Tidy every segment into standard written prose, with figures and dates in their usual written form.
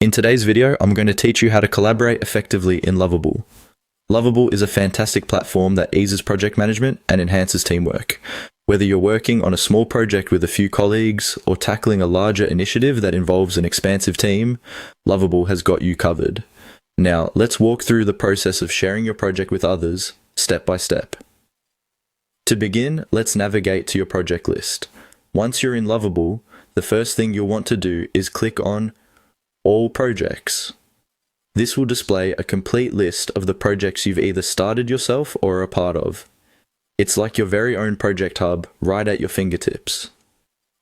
In today's video, I'm going to teach you how to collaborate effectively in Lovable. Lovable is a fantastic platform that eases project management and enhances teamwork. Whether you're working on a small project with a few colleagues or tackling a larger initiative that involves an expansive team, Lovable has got you covered. Now, let's walk through the process of sharing your project with others, step by step. To begin, let's navigate to your project list. Once you're in Lovable, the first thing you'll want to do is click on All Projects. This will display a complete list of the projects you've either started yourself or are a part of. It's like your very own project hub right at your fingertips.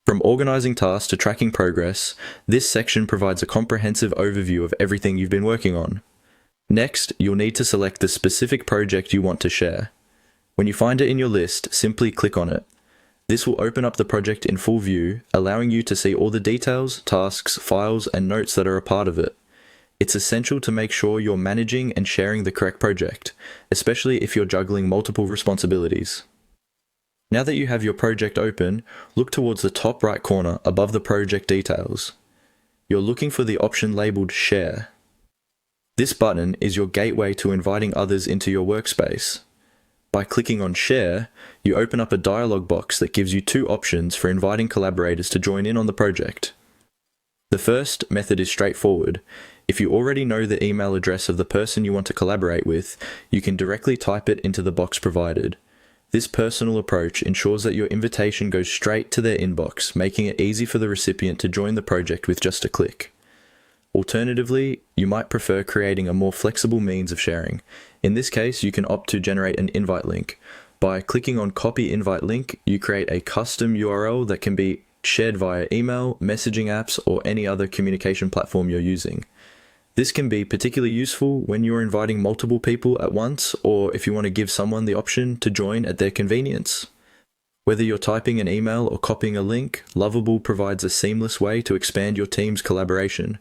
From organizing tasks to tracking progress, this section provides a comprehensive overview of everything you've been working on. Next, you'll need to select the specific project you want to share. When you find it in your list, simply click on it. This will open up the project in full view, allowing you to see all the details, tasks, files, and notes that are a part of it. It's essential to make sure you're managing and sharing the correct project, especially if you're juggling multiple responsibilities. Now that you have your project open, look towards the top right corner above the project details. You're looking for the option labeled Share. This button is your gateway to inviting others into your workspace. By clicking on Share, you open up a dialog box that gives you two options for inviting collaborators to join in on the project. The first method is straightforward. If you already know the email address of the person you want to collaborate with, you can directly type it into the box provided. This personal approach ensures that your invitation goes straight to their inbox, making it easy for the recipient to join the project with just a click. Alternatively, you might prefer creating a more flexible means of sharing. In this case, you can opt to generate an invite link. By clicking on Copy Invite Link, you create a custom URL that can be shared via email, messaging apps, or any other communication platform you're using. This can be particularly useful when you're inviting multiple people at once, or if you want to give someone the option to join at their convenience. Whether you're typing an email or copying a link, Lovable provides a seamless way to expand your team's collaboration.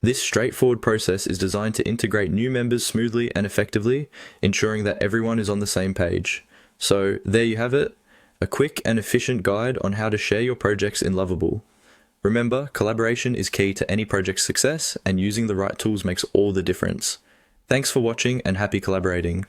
This straightforward process is designed to integrate new members smoothly and effectively, ensuring that everyone is on the same page. So there you have it, a quick and efficient guide on how to share your projects in Lovable. Remember, collaboration is key to any project's success, and using the right tools makes all the difference. Thanks for watching and happy collaborating.